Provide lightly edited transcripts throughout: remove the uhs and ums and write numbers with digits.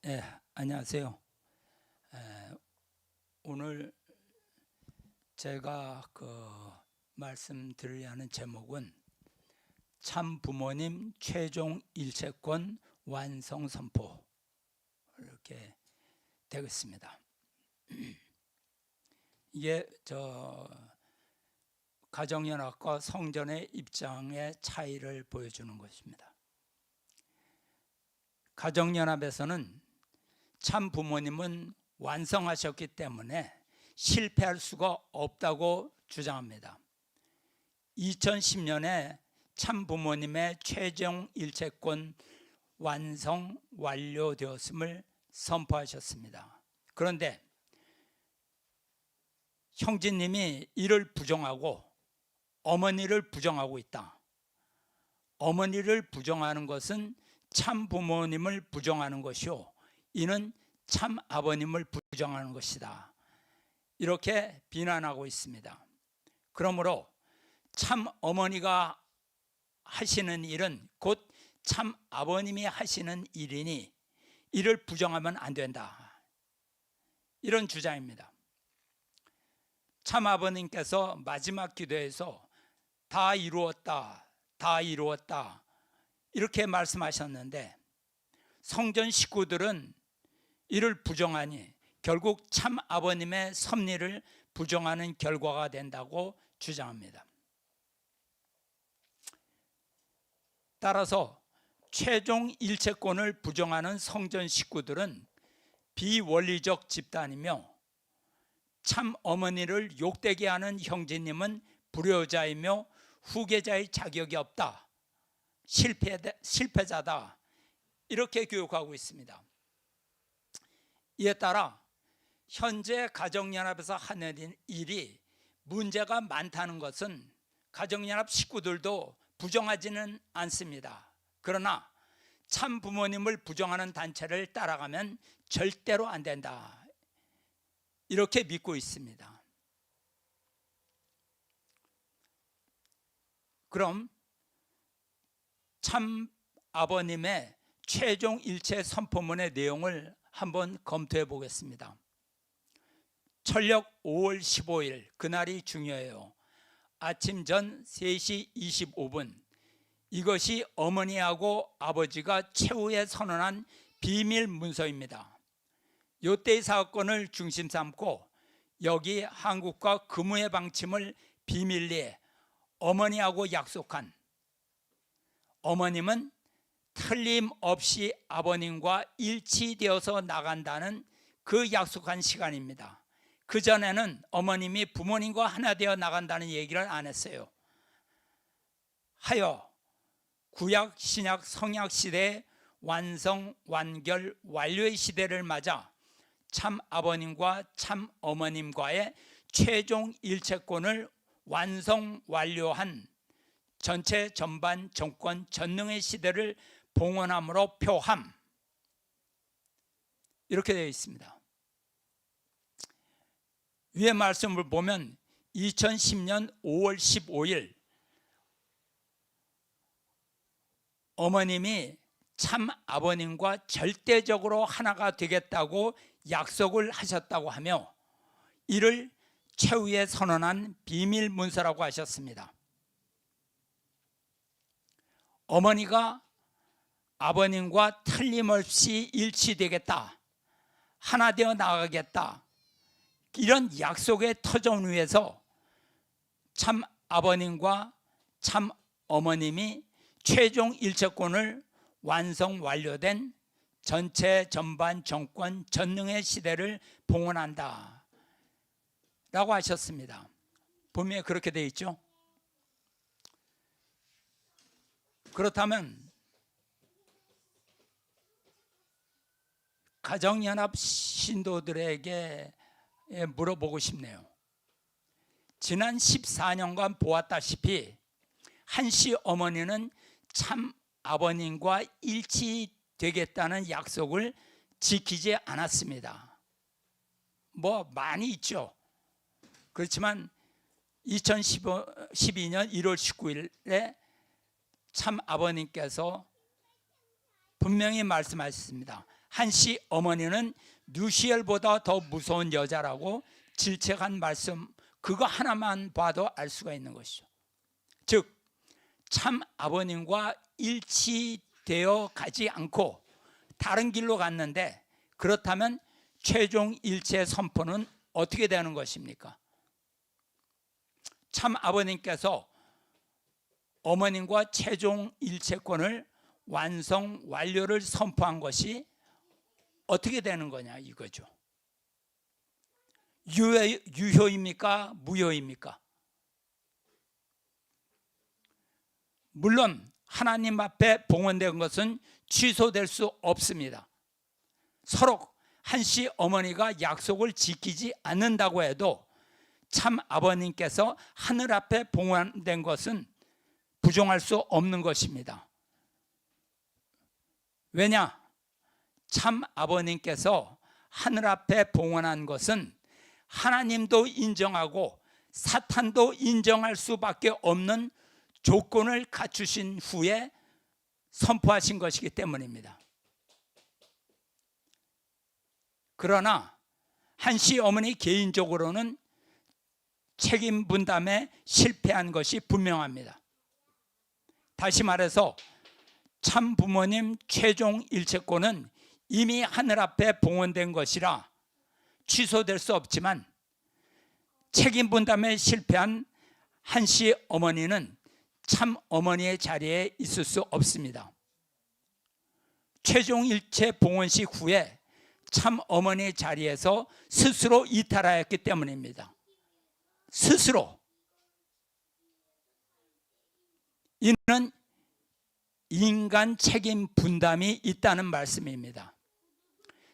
예, 안녕하세요. 오늘 제가 말씀드리려 하는 제목은 참 부모님 최종 일체권 완성 선포 이렇게 되겠습니다. 이게 가정연합과 성전의 입장의 차이를 보여주는 것입니다. 가정연합에서는 참 부모님은 완성하셨기 때문에 실패할 수가 없다고 주장합니다. 2010년에 참 부모님의 최종 일체권 완성 완료되었음을 선포하셨습니다. 그런데 형제님이 이를 부정하고 어머니를 부정하고 있다. 어머니를 부정하는 것은 참 부모님을 부정하는 것이요, 이는 참 아버님을 부정하는 것이다. 이렇게 비난하고 있습니다. 그러므로 참 어머니가 하시는 일은 곧 참 아버님이 하시는 일이니 이를 부정하면 안 된다. 이런 주장입니다. 참 아버님께서 마지막 기도에서 다 이루었다, 다 이루었다 이렇게 말씀하셨는데 성전 식구들은 이를 부정하니 결국 참 아버님의 섭리를 부정하는 결과가 된다고 주장합니다. 따라서 최종 일체권을 부정하는 성전 식구들은 비원리적 집단이며 참 어머니를 욕되게 하는 형제님은 불효자이며 후계자의 자격이 없다, 실패자다, 이렇게 교육하고 있습니다. 이에 따라 현재 가정연합에서 하는 일이 문제가 많다는 것은 가정연합 식구들도 부정하지는 않습니다. 그러나 참 부모님을 부정하는 단체를 따라가면 절대로 안 된다, 이렇게 믿고 있습니다. 그럼 참 아버님의 최종 일체 선포문의 내용을 한번 검토해 보겠습니다. 철력 5월 15일 그날이 중요해요. 아침 전 3시 25분 이것이 어머니하고 아버지가 최후에 선언한 비밀 문서입니다. 이때의 사건을 중심 삼고 여기 한국과 금우의 방침을 비밀리에 어머니하고 약속한, 어머님은 틀림없이 아버님과 일치되어서 나간다는 그 약속한 시간입니다. 그전에는 어머님이 부모님과 하나 되어 나간다는 얘기를 안 했어요. 하여 구약, 신약, 성약 시대의 완성, 완결, 완료의 시대를 맞아 참 아버님과 참 어머님과의 최종 일체권을 완성, 완료한 전체 전반 정권 전능의 시대를 봉헌함으로 표함, 이렇게 되어 있습니다. 위의 말씀을 보면 2010년 5월 15일 어머님이 참 아버님과 절대적으로 하나가 되겠다고 약속을 하셨다고 하며 이를 최후에 선언한 비밀 문서라고 하셨습니다. 어머니가 아버님과 틀림없이 일치되겠다, 하나 되어 나가겠다, 이런 약속의 터전 위에서 참 아버님과 참 어머님이 최종 일체권을 완성 완료된 전체 전반 정권 전능의 시대를 봉헌한다 라고 하셨습니다. 분명히 그렇게 되어 있죠. 그렇다면 가정연합 신도들에게 물어보고 싶네요. 지난 14년간 보았다시피 한씨 어머니는 참 아버님과 일치되겠다는 약속을 지키지 않았습니다. 많이 있죠. 그렇지만 2012년 1월 19일에 참 아버님께서 분명히 말씀하셨습니다. 한씨 어머니는 누시엘보다 더 무서운 여자라고 질책한 말씀, 그거 하나만 봐도 알 수가 있는 것이죠. 즉 참 아버님과 일치되어 가지 않고 다른 길로 갔는데, 그렇다면 최종 일체 선포는 어떻게 되는 것입니까? 참 아버님께서 어머님과 최종 일체권을 완성 완료를 선포한 것이 어떻게 되는 거냐 이거죠. 유효입니까? 무효입니까? 물론 하나님 앞에 봉헌된 것은 취소될 수 없습니다. 서로 한씨 어머니가 약속을 지키지 않는다고 해도 참 아버님께서 하늘 앞에 봉헌된 것은 부정할 수 없는 것입니다. 왜냐? 참 아버님께서 하늘 앞에 봉헌한 것은 하나님도 인정하고 사탄도 인정할 수밖에 없는 조건을 갖추신 후에 선포하신 것이기 때문입니다. 그러나 한씨 어머니 개인적으로는 책임 분담에 실패한 것이 분명합니다. 다시 말해서 참 부모님 최종 일체권은 이미 하늘 앞에 봉헌된 것이라 취소될 수 없지만, 책임 분담에 실패한 한씨 어머니는 참 어머니의 자리에 있을 수 없습니다. 최종 일체 봉헌식 후에 참 어머니의 자리에서 스스로 이탈하였기 때문입니다. 스스로. 이는 인간 책임 분담이 있다는 말씀입니다.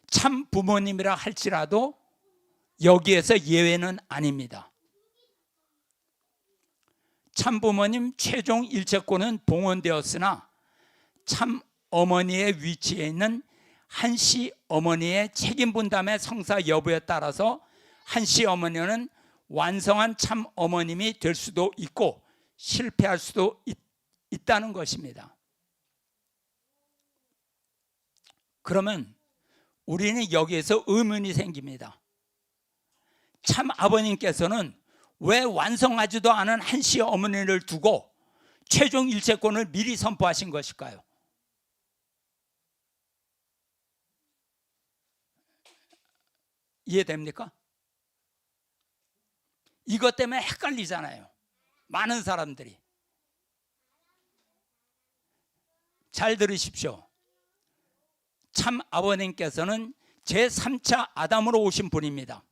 참 부모님이라 할지라도 여기에서 예외는 아닙니다. 참 부모님 최종 일체권은 봉헌되었으나 참 어머니의 위치에 있는 한씨 어머니의 책임 분담의 성사 여부에 따라서 한씨 어머니는 완성한 참 어머님이 될 수도 있고 실패할 수도 있다는 것입니다. 그러면 우리는 여기에서 의문이 생깁니다. 참 아버님께서는 왜 완성하지도 않은 한씨 어머니를 두고 최종 일체권을 미리 선포하신 것일까요? 이해됩니까? 이것 때문에 헷갈리잖아요. 많은 사람들이. 잘 들으십시오. 참 아버님께서는 제3차 아담으로 오신 분입니다.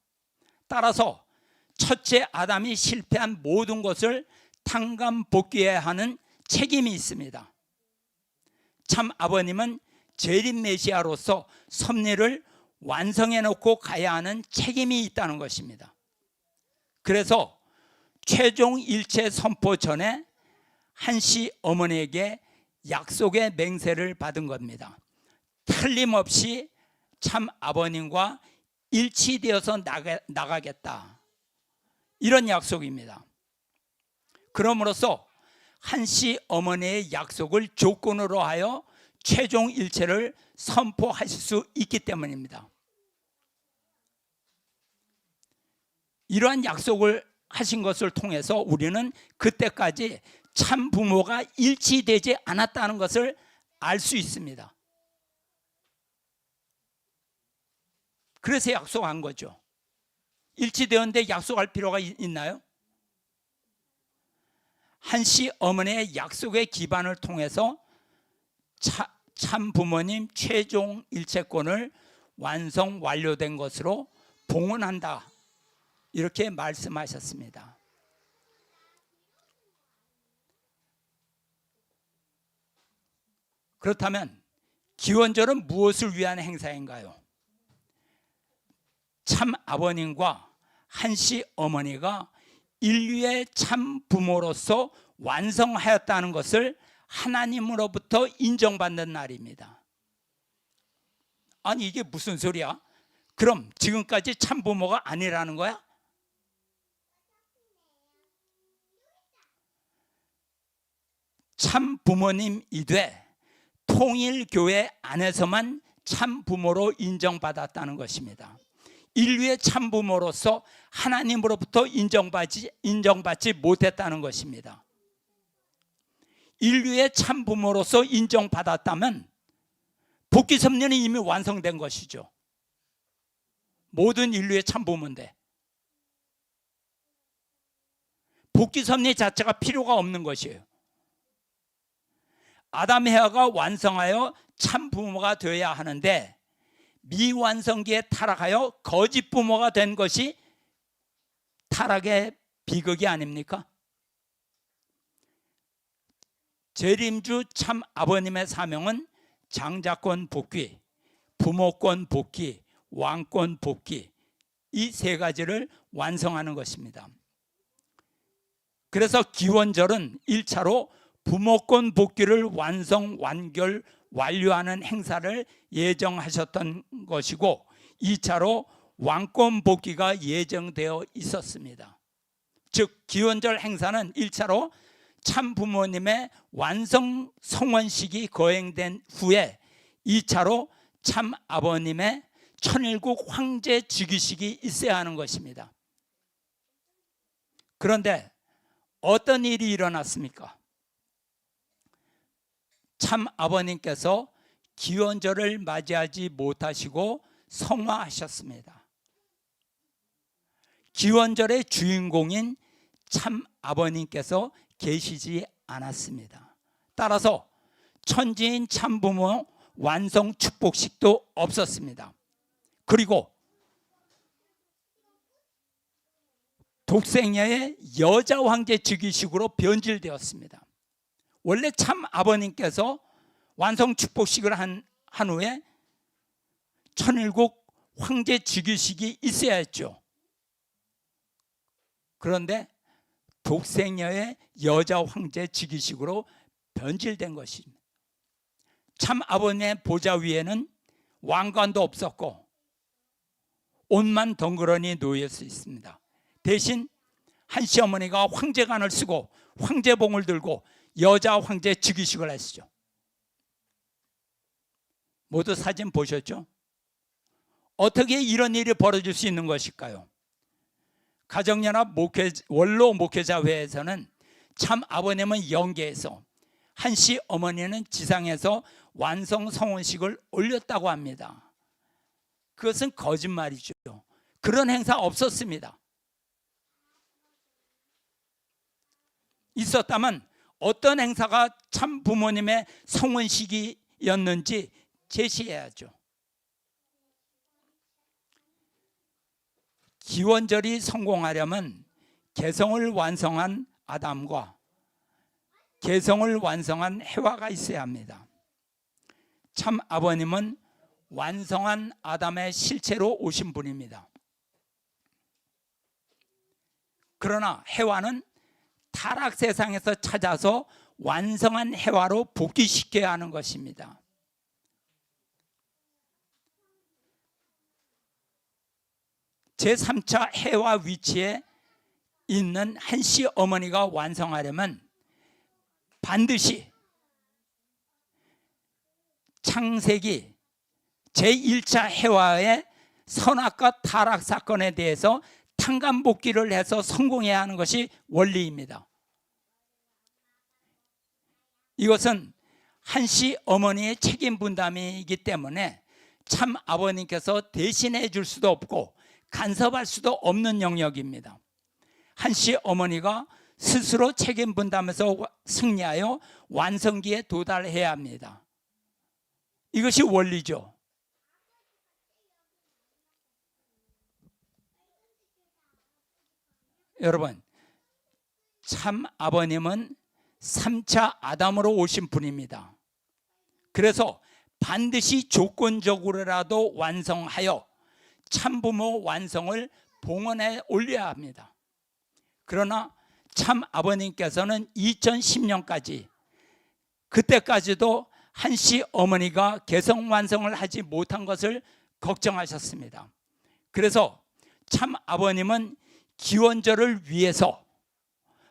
따라서 첫째 아담이 실패한 모든 것을 탕감복귀해야 하는 책임이 있습니다. 참 아버님은 재림 메시아로서 섭리를 완성해 놓고 가야 하는 책임이 있다는 것입니다. 그래서 최종 일체 선포 전에 한씨 어머니에게 약속의 맹세를 받은 겁니다. 틀림없이 참 아버님과 일치되어서 나가겠다, 이런 약속입니다. 그럼으로써 한씨 어머니의 약속을 조건으로 하여 최종 일체를 선포하실 수 있기 때문입니다. 이러한 약속을 하신 것을 통해서 우리는 그때까지 참 부모가 일치되지 않았다는 것을 알 수 있습니다. 그래서 약속한 거죠. 일치되었는데 약속할 필요가 있나요? 한씨 어머니의 약속의 기반을 통해서 참 부모님 최종 일체권을 완성 완료된 것으로 봉헌한다, 이렇게 말씀하셨습니다. 그렇다면 기원절은 무엇을 위한 행사인가요? 참 아버님과 한씨 어머니가 인류의 참 부모로서 완성하였다는 것을 하나님으로부터 인정받는 날입니다. 아니 이게 무슨 소리야? 그럼 지금까지 참 부모가 아니라는 거야? 참 부모님이되 통일교회 안에서만 참 부모로 인정받았다는 것입니다. 인류의 참 부모로서 하나님으로부터 인정받지 못했다는 것입니다. 인류의 참 부모로서 인정받았다면 복귀 섭리는 이미 완성된 것이죠. 모든 인류의 참 부모인데 복귀 섭리 자체가 필요가 없는 것이에요. 아담 해와가 완성하여 참 부모가 되어야 하는데 미완성기에 타락하여 거짓 부모가 된 것이 타락의 비극이 아닙니까? 재림주 참 아버님의 사명은 장자권 복귀, 부모권 복귀, 왕권 복귀, 이 세 가지를 완성하는 것입니다. 그래서 기원절은 1차로 부모권 복귀를 완료하는 행사를 예정하셨던 것이고 2차로 왕권 복귀가 예정되어 있었습니다. 즉 기원절 행사는 1차로 참 부모님의 완성 성원식이 거행된 후에 2차로 참 아버님의 천일국 황제 즉위식이 있어야 하는 것입니다. 그런데 어떤 일이 일어났습니까? 참 아버님께서 기원절을 맞이하지 못하시고 성화하셨습니다. 기원절의 주인공인 참 아버님께서 계시지 않았습니다. 따라서 천지인 참부모 완성 축복식도 없었습니다. 그리고 독생녀의 여자 황제 즉위식으로 변질되었습니다. 원래 참 아버님께서 완성 축복식을 한 후에 천일국 황제 즉위식이 있어야 했죠. 그런데 독생녀의 여자 황제 즉위식으로 변질된 것입니다. 참 아버님의 보좌 위에는 왕관도 없었고 옷만 덩그러니 놓여 있습니다. 대신 한 시어머니가 황제관을 쓰고 황제봉을 들고 여자 황제 즉위식을 했죠. 모두 사진 보셨죠? 어떻게 이런 일이 벌어질 수 있는 것일까요? 가정연합 원로 목회자회에서는 참 아버님은 영계에서 한시 어머니는 지상에서 완성 성원식을 올렸다고 합니다. 그것은 거짓말이죠. 그런 행사 없었습니다. 있었다면 어떤 행사가 참 부모님의 성원식이었는지 제시해야죠. 기원절이 성공하려면 개성을 완성한 아담과 개성을 완성한 해와가 있어야 합니다. 참 아버님은 완성한 아담의 실체로 오신 분입니다. 그러나 해와는 타락 세상에서 찾아서 완성한 해와로 복귀시켜야 하는 것입니다. 제3차 해와 위치에 있는 한시 어머니가 완성하려면 반드시 창세기 제1차 해와의 선악과 타락 사건에 대해서 탕감복귀를 해서 성공해야 하는 것이 원리입니다. 이것은 한시 어머니의 책임 분담이기 때문에 참 아버님께서 대신해 줄 수도 없고 간섭할 수도 없는 영역입니다. 한시 어머니가 스스로 책임 분담해서 승리하여 완성기에 도달해야 합니다. 이것이 원리죠. 여러분, 참 아버님은 3차 아담으로 오신 분입니다. 그래서 반드시 조건적으로라도 완성하여 참부모 완성을 봉헌해 올려야 합니다. 그러나 참 아버님께서는 2010년까지 그때까지도 한시 어머니가 개성 완성을 하지 못한 것을 걱정하셨습니다. 그래서 참 아버님은 기원절을 위해서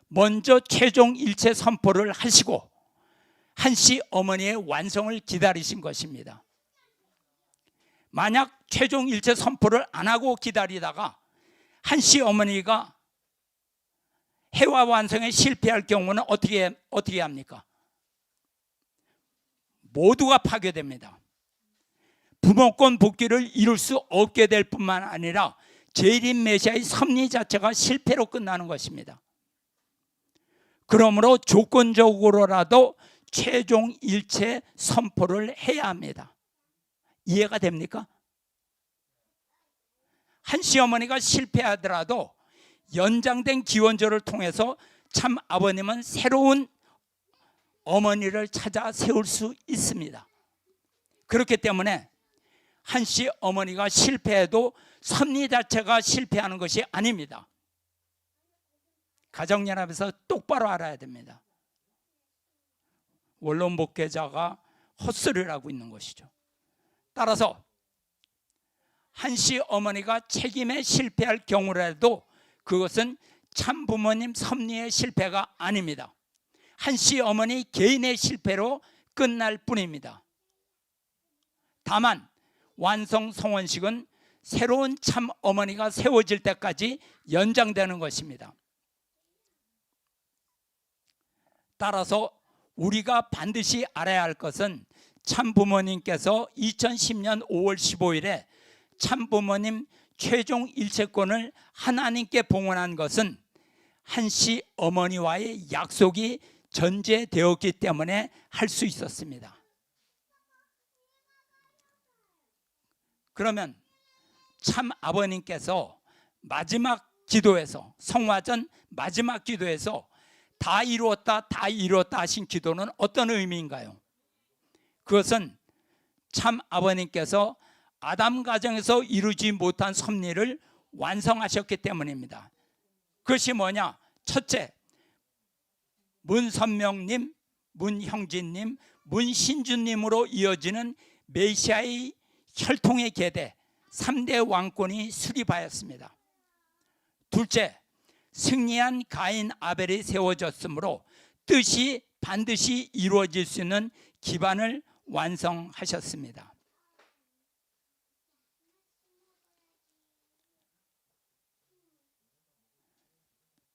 먼저 최종 일체 선포를 하시고 한시 어머니의 완성을 기다리신 것입니다. 만약 최종 일체 선포를 안 하고 기다리다가 한씨 어머니가 해와 완성에 실패할 경우는 어떻게 합니까? 모두가 파괴됩니다. 부모권 복귀를 이룰 수 없게 될 뿐만 아니라 재림 메시아의 섭리 자체가 실패로 끝나는 것입니다. 그러므로 조건적으로라도 최종 일체 선포를 해야 합니다. 이해가 됩니까? 한 시어머니가 실패하더라도 연장된 기원절을 통해서 참 아버님은 새로운 어머니를 찾아 세울 수 있습니다. 그렇기 때문에 한씨 어머니가 실패해도 섭리 자체가 실패하는 것이 아닙니다. 가정연합에서 똑바로 알아야 됩니다. 원론 목회자가 헛소리를 하고 있는 것이죠. 따라서 한씨 어머니가 책임에 실패할 경우라도 그것은 참 부모님 섭리의 실패가 아닙니다. 한씨 어머니 개인의 실패로 끝날 뿐입니다. 다만 완성 성원식은 새로운 참 어머니가 세워질 때까지 연장되는 것입니다. 따라서 우리가 반드시 알아야 할 것은 참 부모님께서 2010년 5월 15일에 참 부모님 최종 일체권을 하나님께 봉헌한 것은 한씨 어머니와의 약속이 전제되었기 때문에 할 수 있었습니다. 그러면 참 아버님께서 마지막 기도에서, 성화전 마지막 기도에서 다 이루었다 다 이루었다 하신 기도는 어떤 의미인가요? 그것은 참 아버님께서 아담 가정에서 이루지 못한 섭리를 완성하셨기 때문입니다. 그것이 뭐냐? 첫째, 문선명님, 문형진님, 문신주님으로 이어지는 메시아의 혈통의 계대 3대 왕권이 수립하였습니다. 둘째, 승리한 가인 아벨이 세워졌으므로 뜻이 반드시 이루어질 수 있는 기반을 완성하셨습니다.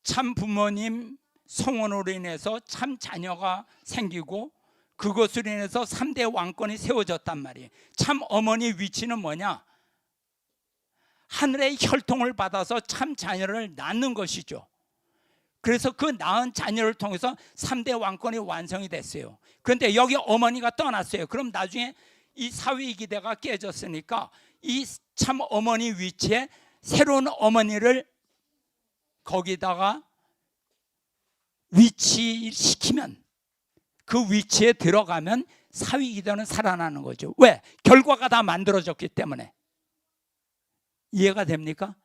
참 부모님 성원으로 인해서 참 자녀가 생기고 그것으로 인해서 3대 왕권이 세워졌단 말이에요. 참 어머니 위치는 뭐냐? 하늘의 혈통을 받아서 참 자녀를 낳는 것이죠. 그래서 그 낳은 자녀를 통해서 3대 왕권이 완성이 됐어요. 그런데 여기 어머니가 떠났어요. 그럼 나중에 이 사위 기대가 깨졌으니까 이 참 어머니 위치에 새로운 어머니를 거기다가 위치시키면, 그 위치에 들어가면 사위 기대는 살아나는 거죠. 왜? 결과가 다 만들어졌기 때문에. 이해가 됩니까?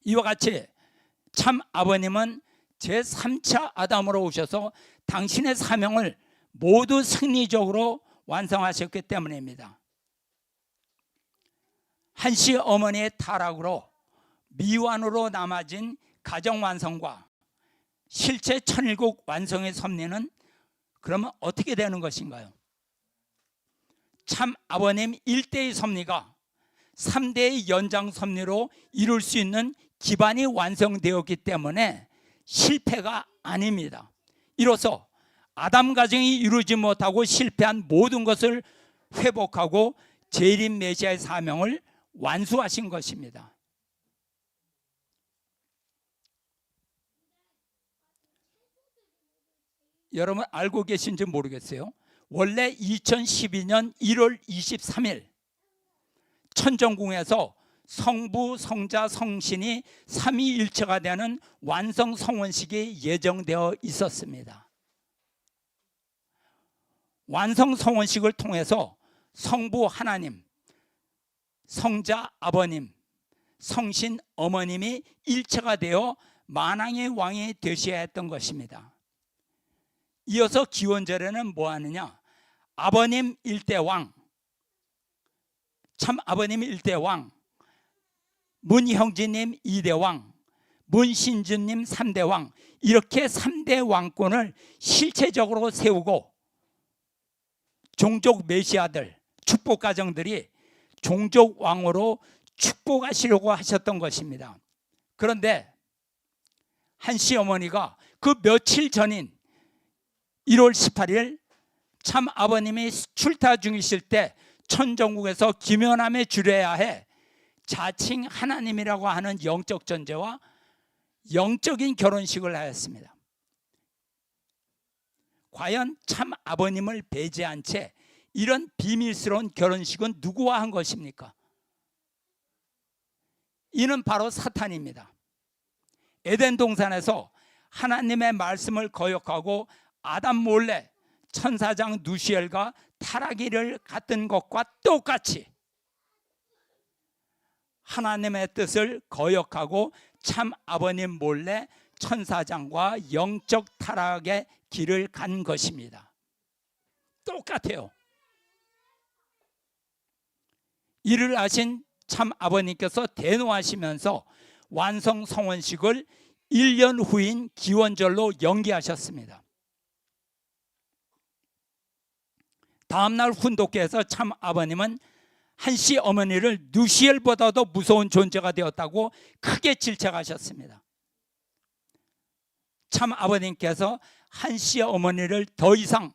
이와 같이 참 아버님은 제3차 아담으로 오셔서 당신의 사명을 모두 승리적으로 완성하셨기 때문입니다. 한씨 어머니의 타락으로 미완으로 남아진 가정 완성과 실제 천일국 완성의 섭리는 그러면 어떻게 되는 것인가요? 참 아버님 1대의 섭리가 3대의 연장 섭리로 이룰 수 있는 기반이 완성되었기 때문에 실패가 아닙니다. 이로써 아담 가정이 이루지 못하고 실패한 모든 것을 회복하고 재림 메시아의 사명을 완수하신 것입니다. 여러분 알고 계신지 모르겠어요. 원래 2012년 1월 23일 천정궁에서 성부, 성자, 성신이 삼위일체가 되는 완성 성원식이 예정되어 있었습니다. 완성 성원식을 통해서 성부 하나님, 성자 아버님, 성신 어머님이 일체가 되어 만왕의 왕이 되셔야 했던 것입니다. 이어서 기원절에는 뭐 하느냐? 아버님 1대 왕, 참 아버님 1대 왕, 문형진님 2대 왕, 문신주님 3대 왕, 이렇게 3대 왕권을 실체적으로 세우고 종족 메시아들, 축복 가정들이 종족 왕으로 축복하시려고 하셨던 것입니다. 그런데 한 시어머니가 그 며칠 전인 1월 18일 참 아버님이 출타 중이실 때 천정국에서 김연함에 주려야 해 자칭 하나님이라고 하는 영적 존재와 영적인 결혼식을 하였습니다. 과연 참 아버님을 배제한 채 이런 비밀스러운 결혼식은 누구와 한 것입니까? 이는 바로 사탄입니다. 에덴 동산에서 하나님의 말씀을 거역하고 아담 몰래 천사장 누시엘과 타락기를 갔던 것과 똑같이 하나님의 뜻을 거역하고 참 아버님 몰래 천사장과 영적 타락의 길을 간 것입니다. 똑같아요. 이를 아신 참 아버님께서 대노하시면서 완성 성원식을 1년 후인 기원절로 연기하셨습니다. 다음날 훈독회에서 참 아버님은 한시 어머니를 누시엘보다도 무서운 존재가 되었다고 크게 질책하셨습니다. 참 아버님께서 한시 어머니를 더 이상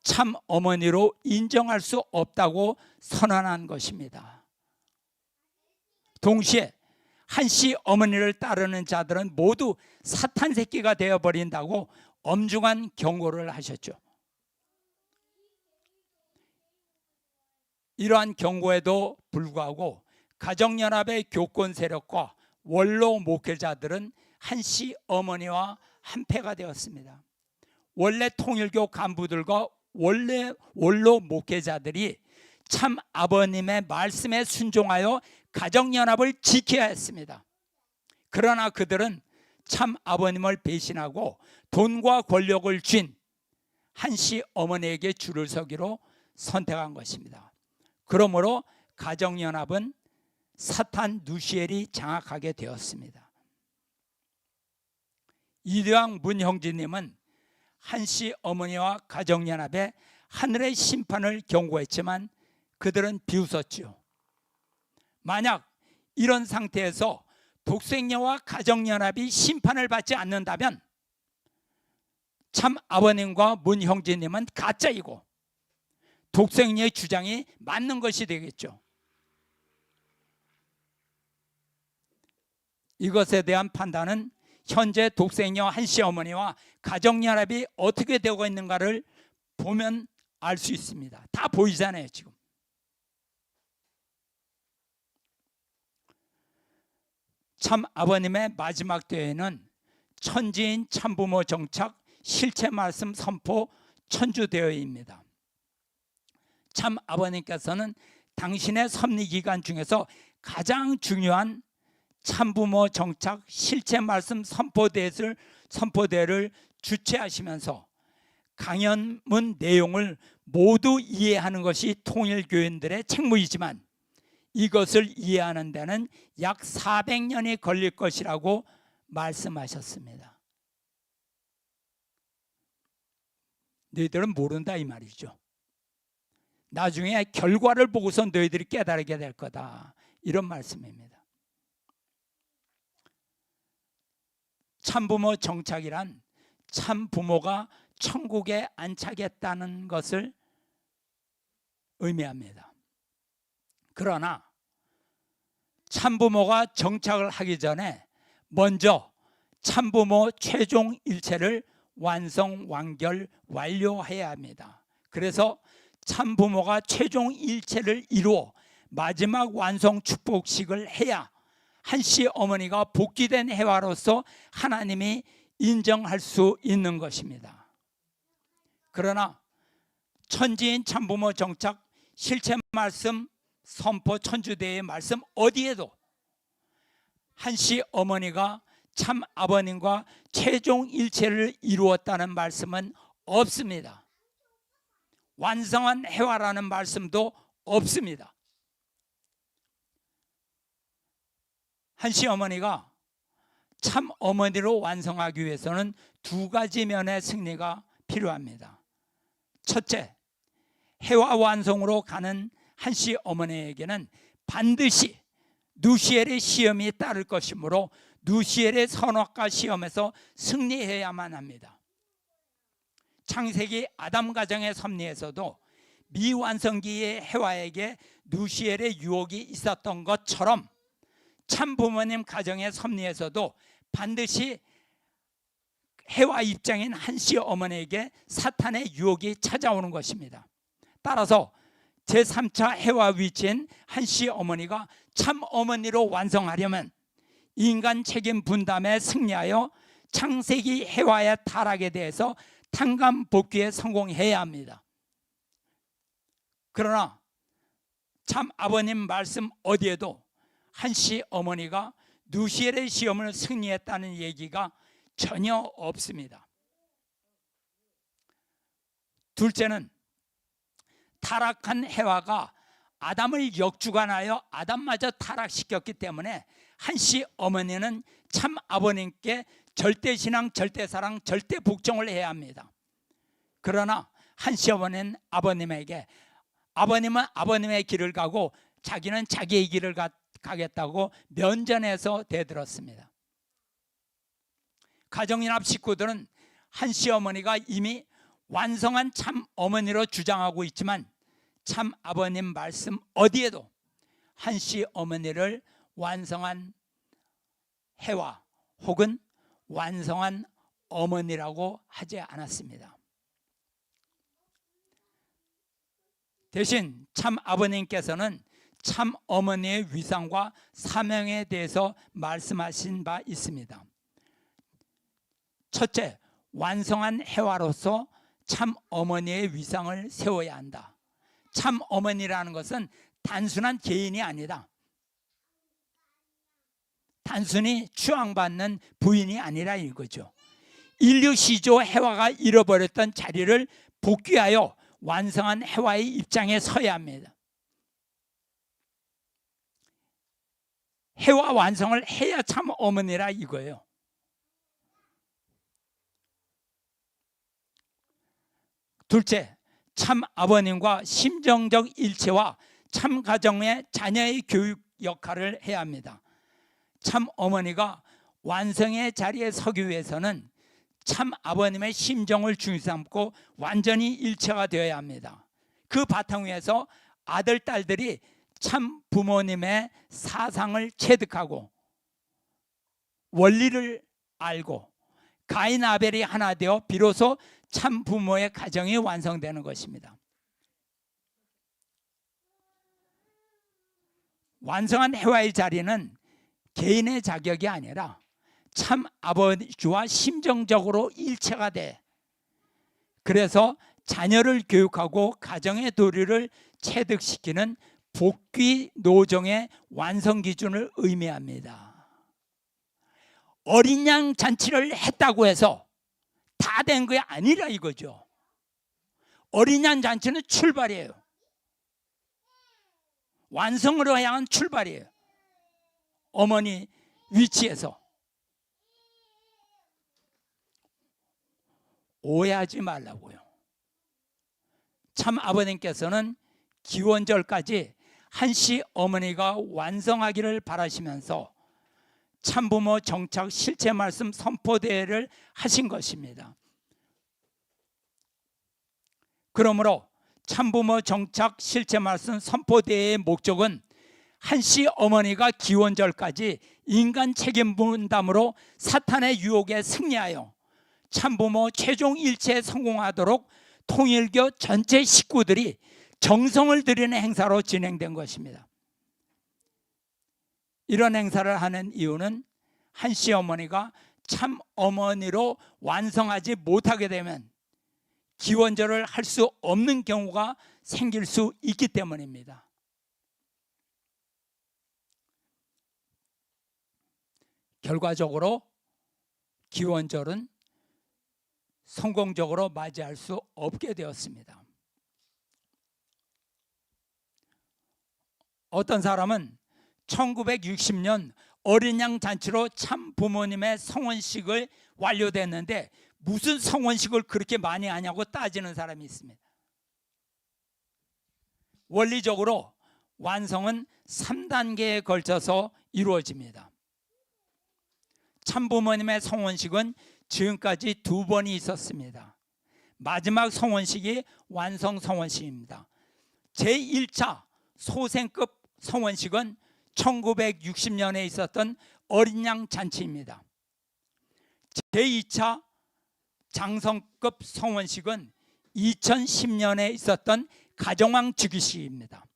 참 어머니로 인정할 수 없다고 선언한 것입니다. 동시에 한시 어머니를 따르는 자들은 모두 사탄 새끼가 되어버린다고 엄중한 경고를 하셨죠. 이러한 경고에도 불구하고 가정연합의 교권 세력과 원로 목회자들은 한시 어머니와 한패가 되었습니다. 원래 통일교 간부들과 원로 목회자들이 참 아버님의 말씀에 순종하여 가정연합을 지켜야 했습니다. 그러나 그들은 참 아버님을 배신하고 돈과 권력을 쥔 한시 어머니에게 줄을 서기로 선택한 것입니다. 그러므로 가정연합은 사탄 누시엘이 장악하게 되었습니다. 이대왕 문형진님은 한시 어머니와 가정연합에 하늘의 심판을 경고했지만 그들은 비웃었죠. 만약 이런 상태에서 독생녀와 가정연합이 심판을 받지 않는다면 참 아버님과 문형진님은 가짜이고 독생녀의 주장이 맞는 것이 되겠죠. 이것에 대한 판단은 현재 독생녀 한시 어머니와 가정연합이 어떻게 되고 있는가를 보면 알 수 있습니다. 다 보이잖아요. 지금 참 아버님의 마지막 대회는 천지인 참부모 정착 실체 말씀 선포 천주대회입니다. 참 아버님께서는 당신의 섭리 기간 중에서 가장 중요한 참부모 정착 실체 말씀 선포대회를 주최하시면서 강연문 내용을 모두 이해하는 것이 통일교인들의 책무이지만 이것을 이해하는 데는 약 400년이 걸릴 것이라고 말씀하셨습니다. 너희들은 모른다 이 말이죠. 나중에 결과를 보고서 너희들이 깨달게 될 거다, 이런 말씀입니다. 참부모 정착이란 참부모가 천국에 안착했다는 것을 의미합니다. 그러나 참부모가 정착을 하기 전에 먼저 참부모 최종 일체를 완성, 완결, 완료해야 합니다. 그래서 참부모가 최종 일체를 이루어 마지막 완성 축복식을 해야 한시 어머니가 복귀된 해와로서 하나님이 인정할 수 있는 것입니다. 그러나 천지인 참부모 정착 실체 말씀 선포 천주대의 말씀 어디에도 한시 어머니가 참 아버님과 최종 일체를 이루었다는 말씀은 없습니다. 완성한 해와라는 말씀도 없습니다. 한시 어머니가 참 어머니로 완성하기 위해서는 두 가지 면의 승리가 필요합니다. 첫째, 해와 완성으로 가는 한시 어머니에게는 반드시 누시엘의 시험이 따를 것이므로 누시엘의 선악과 시험에서 승리해야만 합니다. 창세기 아담 가정의 섭리에서도 미완성기의 해와에게 누시엘의 유혹이 있었던 것처럼 참 부모님 가정의 섭리에서도 반드시 해와 입장인 한시 어머니에게 사탄의 유혹이 찾아오는 것입니다. 따라서 제3차 해와 위치인 한시 어머니가 참 어머니로 완성하려면 인간 책임 분담에 승리하여 창세기 해와의 타락에 대해서 탕감 복귀에 성공해야 합니다. 그러나 참 아버님 말씀 어디에도 한시 어머니가 누시엘의 시험을 승리했다는 얘기가 전혀 없습니다. 둘째는 타락한 해와가 아담을 역주관하여 아담마저 타락시켰기 때문에 한시 어머니는 참 아버님께 절대신앙, 절대사랑, 절대복종을 해야 합니다. 그러나 한시 어머니는 아버님에게, 아버님은 아버님의 길을 가고 자기는 자기의 길을 가겠다고 면전에서 대들었습니다. 가정연합 식구들은 한시 어머니가 이미 완성한 참 어머니로 주장하고 있지만 참 아버님 말씀 어디에도 한시 어머니를 완성한 해와 혹은 완성한 어머니라고 하지 않았습니다. 대신 참 아버님께서는 참 어머니의 위상과 사명에 대해서 말씀하신 바 있습니다. 첫째, 완성한 해와로서 참 어머니의 위상을 세워야 한다. 참 어머니라는 것은 단순한 개인이 아니다. 단순히 추앙받는 부인이 아니라 이거죠. 인류 시조 해와가 잃어버렸던 자리를 복귀하여 완성한 해와의 입장에 서야 합니다. 해와 완성을 해야 참 어머니라 이거예요. 둘째, 참 아버님과 심정적 일체와 참 가정의 자녀의 교육 역할을 해야 합니다. 참 어머니가 완성의 자리에 서기 위해서는 참 아버님의 심정을 중시 삼고 완전히 일체가 되어야 합니다. 그 바탕 위에서 아들, 딸들이 참 부모님의 사상을 체득하고 원리를 알고 가인 아벨이 하나 되어 비로소 참 부모의 가정이 완성되는 것입니다. 완성한 해와의 자리는 개인의 자격이 아니라 참 아버지와 심정적으로 일체가 돼. 그래서 자녀를 교육하고 가정의 도리를 체득시키는 복귀 노정의 완성 기준을 의미합니다. 어린 양 잔치를 했다고 해서 다 된 게 아니라 이거죠. 어린 양 잔치는 출발이에요. 완성으로 향한 출발이에요. 어머니 위치에서. 오해하지 말라고요. 참 아버님께서는 기원절까지 한시 어머니가 완성하기를 바라시면서 참부모 정착 실체 말씀 선포대회를 하신 것입니다. 그러므로 참부모 정착 실체 말씀 선포대회의 목적은 한시 어머니가 기원절까지 인간 책임 분담으로 사탄의 유혹에 승리하여 참부모 최종 일체에 성공하도록 통일교 전체 식구들이 정성을 들이는 행사로 진행된 것입니다. 이런 행사를 하는 이유는 한시 어머니가 참 어머니로 완성하지 못하게 되면 기원절을 할 수 없는 경우가 생길 수 있기 때문입니다. 결과적으로 기원절은 성공적으로 맞이할 수 없게 되었습니다. 어떤 사람은 1960년 어린 양 잔치로 참 부모님의 성혼식을 완료됐는데 무슨 성혼식을 그렇게 많이 하냐고 따지는 사람이 있습니다. 원리적으로 완성은 3단계에 걸쳐서 이루어집니다. 참부모님의 성혼식은 지금까지 2번이 있었습니다. 마지막 성혼식이 완성 성혼식입니다. 제1차 소생급 성혼식은 1960년에 있었던 어린 양 잔치입니다. 제2차 장성급 성혼식은 2010년에 있었던 가정왕 즉위식입니다.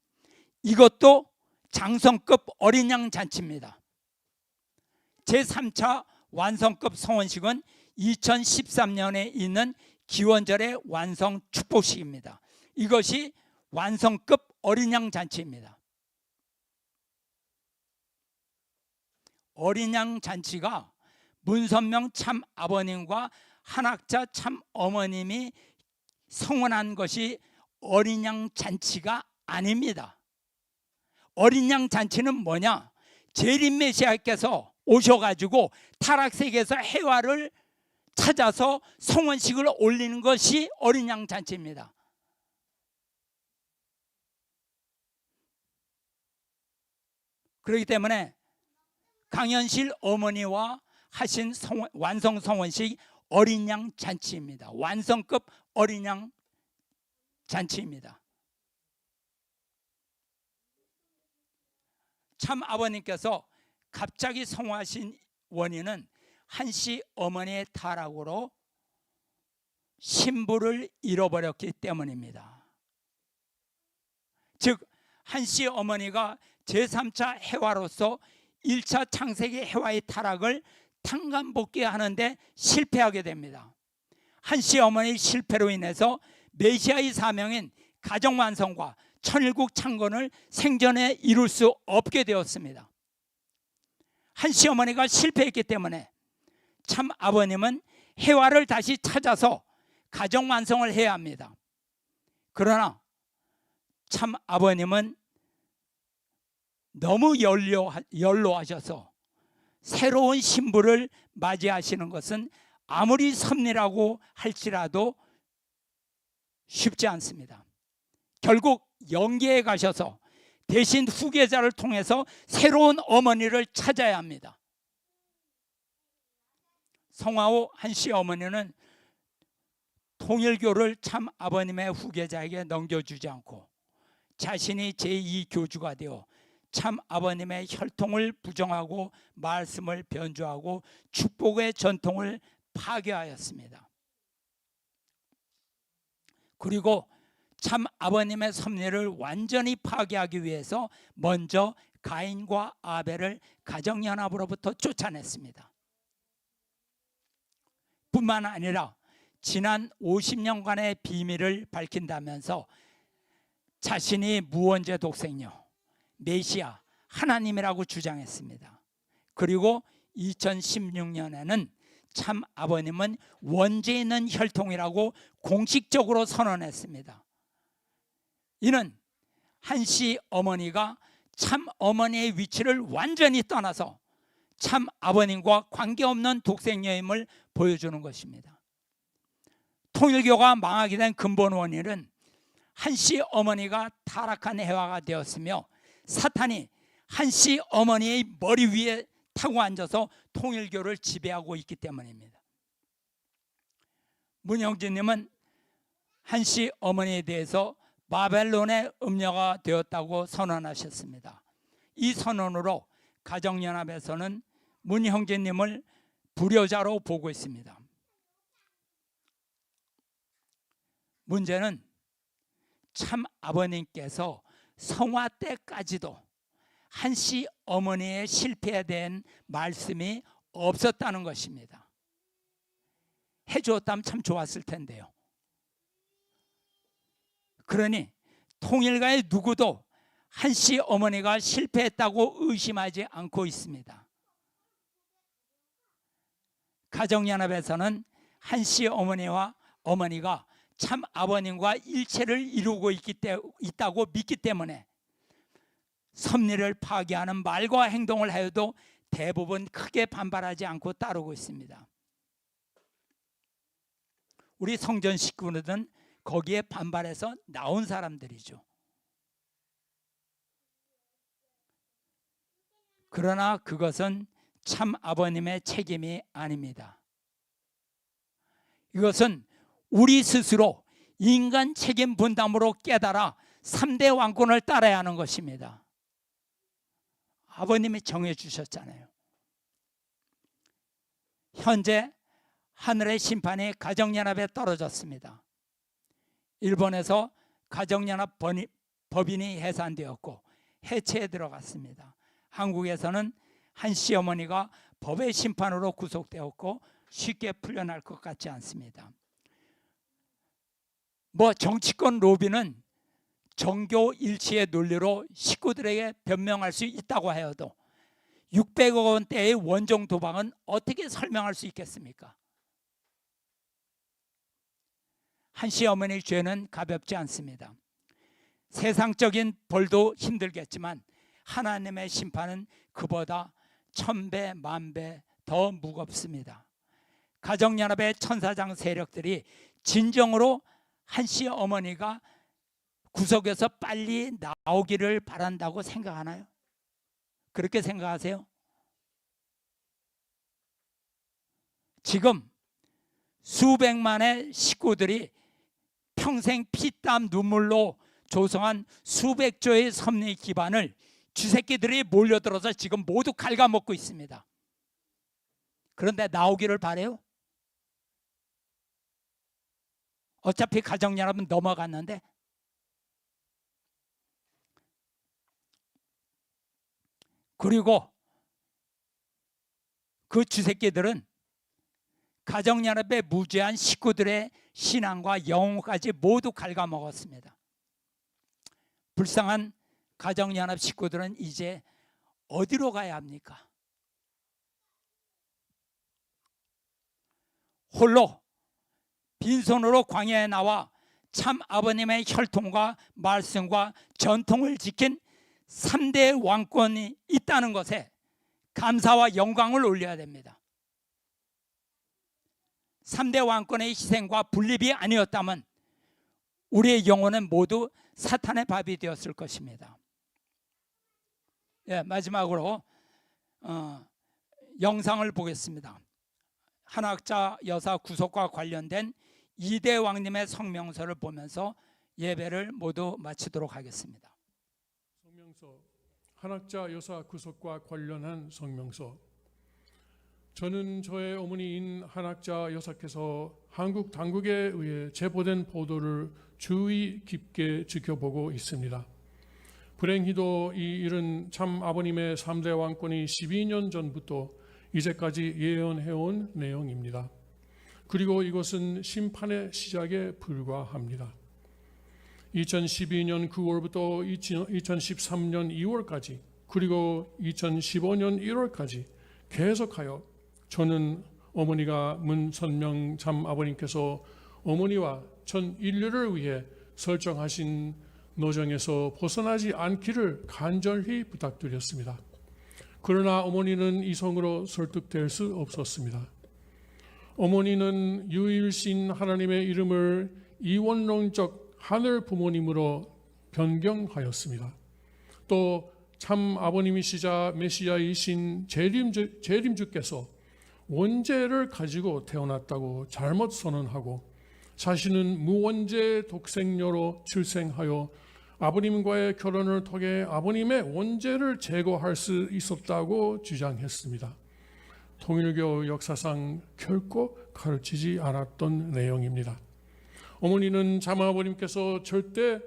이것도 장성급 어린 양 잔치입니다. 제3차 완성급 성혼식은 2013년에 있는 기원절의 완성 축복식입니다. 이것이 완성급 어린 양 잔치입니다. 어린 양 잔치가 문선명 참 아버님과 한학자 참 어머님이 성혼한 것이 어린 양 잔치가 아닙니다. 어린 양 잔치는 뭐냐? 재림 메시아께서 오셔가지고 타락세계에서 해화를 찾아서 성혼식을 올리는 것이 어린 양 잔치입니다. 그렇기 때문에 강현실 어머니와 하신 완성 성혼식 어린 양 잔치입니다. 완성급 어린 양 잔치입니다. 참 아버님께서 갑자기 성화하신 원인은 한씨 어머니의 타락으로 신부를 잃어버렸기 때문입니다. 즉 한씨 어머니가 제3차 해화로서 1차 창세기 해화의 타락을 탕감복귀하는데 실패하게 됩니다. 한씨 어머니의 실패로 인해서 메시아의 사명인 가정완성과 천일국 창건을 생전에 이룰 수 없게 되었습니다. 한씨 어머니가 실패했기 때문에 참 아버님은 해화를 다시 찾아서 가정완성을 해야 합니다. 그러나 참 아버님은 너무 연로하셔서 새로운 신부를 맞이하시는 것은 아무리 섭리라고 할지라도 쉽지 않습니다. 결국 영계에 가셔서 대신 후계자를 통해서 새로운 어머니를 찾아야 합니다. 성화후 한씨 어머니는 통일교를 참 아버님의 후계자에게 넘겨주지 않고 자신이 제2교주가 되어 참 아버님의 혈통을 부정하고 말씀을 변조하고 축복의 전통을 파괴하였습니다. 그리고 참 아버님의 섭리를 완전히 파괴하기 위해서 먼저 가인과 아벨을 가정연합으로부터 쫓아냈습니다. 뿐만 아니라 지난 50년간의 비밀을 밝힌다면서 자신이 무원죄 독생녀 메시아 하나님이라고 주장했습니다. 그리고 2016년에는 참 아버님은 원죄 있는 혈통이라고 공식적으로 선언했습니다. 이는 한씨 어머니가 참 어머니의 위치를 완전히 떠나서 참 아버님과 관계없는 독생녀임을 보여주는 것입니다. 통일교가 망하게 된 근본 원인은 한씨 어머니가 타락한 해화가 되었으며 사탄이 한씨 어머니의 머리 위에 타고 앉아서 통일교를 지배하고 있기 때문입니다. 문형진님은 한씨 어머니에 대해서 바벨론의 음녀가 되었다고 선언하셨습니다. 이 선언으로 가정연합에서는 문형진님을 불효자로 보고 있습니다. 문제는 참 아버님께서 성화 때까지도 한씨 어머니의 실패에 대한 말씀이 없었다는 것입니다. 해주었다면 참 좋았을 텐데요. 그러니 통일가의 누구도 한씨 어머니가 실패했다고 의심하지 않고 있습니다. 가정연합에서는 한씨 어머니가 참 아버님과 일체를 이루고 있다고 믿기 때문에 섭리를 파괴하는 말과 행동을 하여도 대부분 크게 반발하지 않고 따르고 있습니다. 우리 성전 식구들은 거기에 반발해서 나온 사람들이죠. 그러나 그것은 참 아버님의 책임이 아닙니다. 이것은 우리 스스로 인간 책임 분담으로 깨달아 3대 왕권을 따라야 하는 것입니다. 아버님이 정해 주셨잖아요. 현재 하늘의 심판이 가정연합에 떨어졌습니다. 일본에서 가정연합 법인이 해산되었고 해체에 들어갔습니다. 한국에서는 한 시어머니가 법의 심판으로 구속되었고 쉽게 풀려날 것 같지 않습니다. 정치권 로비는 정교 일치의 논리로 식구들에게 변명할 수 있다고 하여도 600억 원대의 원정 도박은 어떻게 설명할 수 있겠습니까? 한 시어머니의 죄는 가볍지 않습니다. 세상적인 벌도 힘들겠지만 하나님의 심판은 그보다 1000배, 10,000배 더 무겁습니다. 가정연합의 천사장 세력들이 진정으로 한 시어머니가 구속에서 빨리 나오기를 바란다고 생각하나요? 그렇게 생각하세요? 지금 수백만의 식구들이 평생 피땀 눈물로 조성한 수백조의 섭리 기반을 쥐새끼들이 몰려들어서 지금 모두 갉아먹고 있습니다. 그런데 나오기를 바래요? 어차피 가정연합은 넘어갔는데. 그리고 그 쥐새끼들은 가정연합에 무죄한 식구들의 신앙과 영혼까지 모두 갉아먹었습니다. 불쌍한 가정연합 식구들은 이제 어디로 가야 합니까? 홀로 빈손으로 광야에 나와 참 아버님의 혈통과 말씀과 전통을 지킨 3대 왕권이 있다는 것에 감사와 영광을 올려야 됩니다. 3대 왕권의 희생과 분립이 아니었다면 우리의 영혼은 모두 사탄의 밥이 되었을 것입니다. 마지막으로 영상을 보겠습니다. 한학자 여사 구속과 관련된 2대 왕님의 성명서를 보면서 예배를 모두 마치도록 하겠습니다. 성명서, 한학자 여사 구속과 관련한 성명서. 저는 저의 어머니인 한학자 여사께서 한국 당국에 의해 제보된 보도를 주의 깊게 지켜보고 있습니다. 불행히도 이 일은 참 아버님의 3대 왕권이 12년 전부터 이제까지 예언해온 내용입니다. 그리고 이것은 심판의 시작에 불과합니다. 2012년 9월부터 2013년 2월까지 그리고 2015년 1월까지 계속하여 저는 어머니가 문선명 참 아버님께서 어머니와 전 인류를 위해 설정하신 노정에서 벗어나지 않기를 간절히 부탁드렸습니다. 그러나 어머니는 이성으로 설득될 수 없었습니다. 어머니는 유일신 하나님의 이름을 이원론적 하늘 부모님으로 변경하였습니다. 또 참 아버님이시자 메시아이신 재림주께서 원죄를 가지고 태어났다고 잘못 선언하고 자신은 무원죄 독생녀로 출생하여 아버님과의 결혼을 통해 아버님의 원죄를 제거할 수 있었다고 주장했습니다. 통일교 역사상 결코 가르치지 않았던 내용입니다. 어머니는 참아버님께서 절대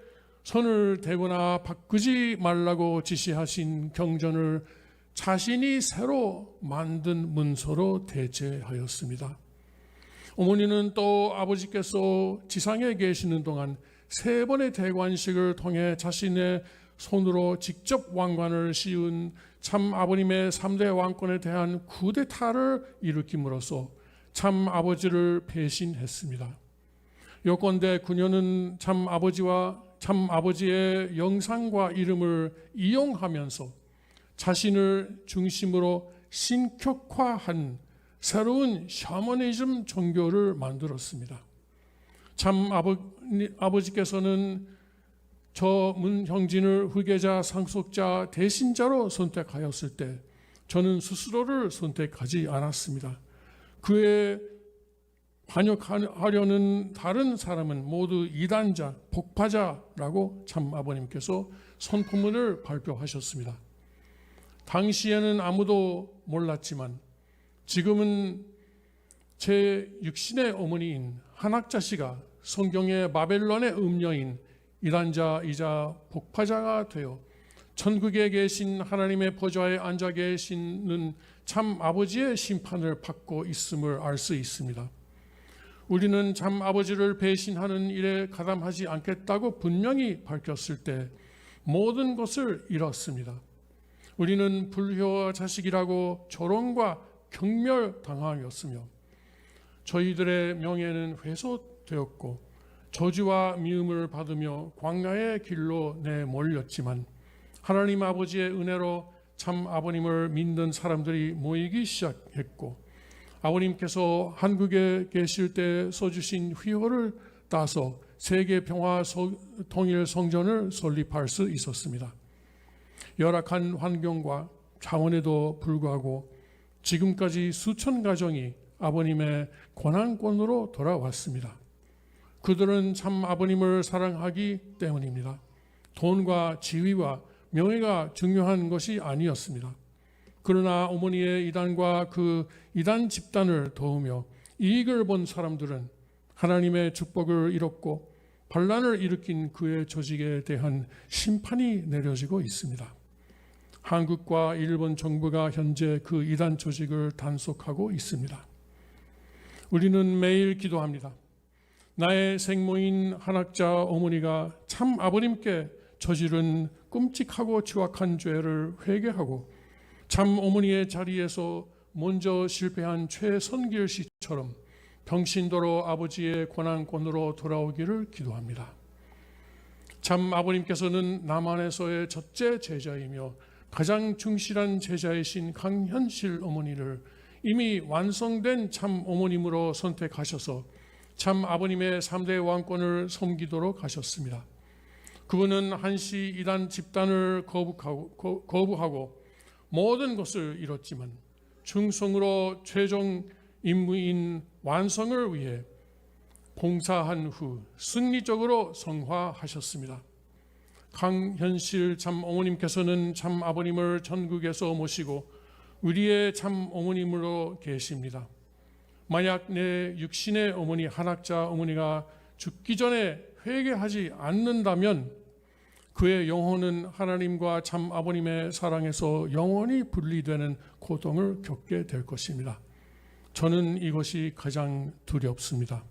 손을 대거나 바꾸지 말라고 지시하신 경전을 자신이 새로 만든 문서로 대체하였습니다. 어머니는 또 아버지께서 지상에 계시는 동안 3번의 대관식을 통해 자신의 손으로 직접 왕관을 씌운 참 아버님의 3대 왕권에 대한 쿠데타를 일으킴으로써 참 아버지를 배신했습니다. 요건대 그녀는 참 아버지의 영상과 이름을 이용하면서 자신을 중심으로 신격화한 새로운 샤머니즘 종교를 만들었습니다. 참 아버지께서는 저 문형진을 후계자 상속자 대신자로 선택하였을 때 저는 스스로를 선택하지 않았습니다. 그에 반역하려는 다른 사람은 모두 이단자, 복파자라고 참 아버님께서 선포문을 발표하셨습니다. 당시에는 아무도 몰랐지만 지금은 제 육신의 어머니인 한학자 씨가 성경의 바벨론의 음녀인 이단자이자 복파자가 되어 천국에 계신 하나님의 보좌에 앉아 계시는 참 아버지의 심판을 받고 있음을 알 수 있습니다. 우리는 참 아버지를 배신하는 일에 가담하지 않겠다고 분명히 밝혔을 때 모든 것을 잃었습니다. 우리는 불효와 자식이라고 조롱과 경멸당하였으며 저희들의 명예는 훼손되었고 저주와 미움을 받으며 광야의 길로 내몰렸지만 하나님 아버지의 은혜로 참 아버님을 믿는 사람들이 모이기 시작했고 아버님께서 한국에 계실 때 써주신 휘호를 따서 세계 평화 통일 성전을 설립할 수 있었습니다. 열악한 환경과 자원에도 불구하고 지금까지 수천 가정이 아버님의 권한권으로 돌아왔습니다. 그들은 참 아버님을 사랑하기 때문입니다. 돈과 지위와 명예가 중요한 것이 아니었습니다. 그러나 어머니의 이단과 그 이단 집단을 도우며 이익을 본 사람들은 하나님의 축복을 잃었고 반란을 일으킨 그의 조직에 대한 심판이 내려지고 있습니다. 한국과 일본 정부가 현재 그 이단 조직을 단속하고 있습니다. 우리는 매일 기도합니다. 나의 생모인 한학자 어머니가 참 아버님께 저지른 끔찍하고 추악한 죄를 회개하고 참 어머니의 자리에서 먼저 실패한 최선길 씨처럼 병신도로 아버지의 권한권으로 돌아오기를 기도합니다. 참 아버님께서는 남한에서의 첫째 제자이며 가장 충실한 제자이신 강현실 어머니를 이미 완성된 참 어머님으로 선택하셔서 참 아버님의 3대 왕권을 섬기도록 하셨습니다. 그분은 한시 이단 집단을 거부하고 모든 것을 잃었지만 충성으로 최종 임무인 완성을 위해 봉사한 후 승리적으로 성화하셨습니다. 강현실 참 어머님께서는 참 아버님을 천국에서 모시고 우리의 참 어머님으로 계십니다. 만약 내 육신의 어머니 한학자 어머니가 죽기 전에 회개하지 않는다면 그의 영혼은 하나님과 참 아버님의 사랑에서 영원히 분리되는 고통을 겪게 될 것입니다. 저는 이것이 가장 두렵습니다.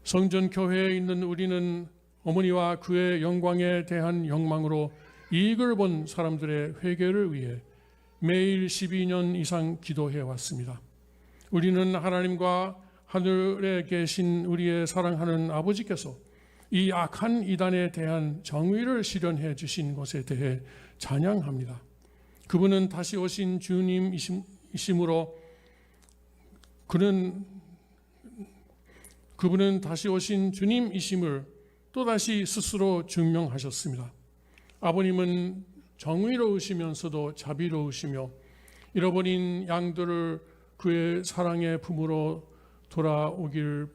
성전교회에 있는 우리는 어머니와 그의 영광에 대한 욕망으로 이익을 본 사람들의 회개를 위해 매일 12년 이상 기도해 왔습니다. 우리는 하나님과 하늘에 계신 우리의 사랑하는 아버지께서 이 악한 이단에 대한 정의를 실현해 주신 것에 대해 찬양합니다. 그분은 다시 오신 주님이심으로 그분은 다시 오신 주님이심을 또다시 스스로 증명하셨습니다. 아버님은 정의로우시면서도 자비로우시며 잃어버린 양들을 그의 사랑의 품으로 돌아오길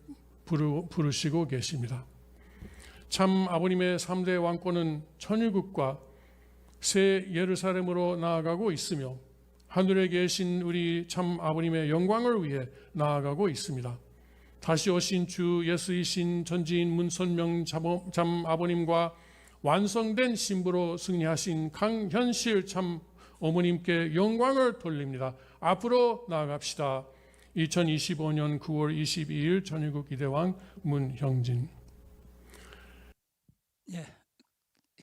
부르시고 계십니다. 참 아버님의 3대 왕권은 천일국과 새 예루살렘으로 나아가고 있으며 하늘에 계신 우리 참 아버님의 영광을 위해 나아가고 있습니다. 다시 오신 주 예수이신 전지인 문선명 참 아버님과 완성된 신부로 승리하신 강현실 참 어머님께 영광을 돌립니다. 앞으로 나아갑시다. 2025년 9월 22일 전일국 이대왕 문형진. 예,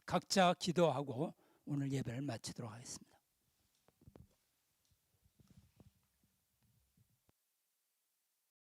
각자 기도하고 오늘 예배를 마치도록 하겠습니다.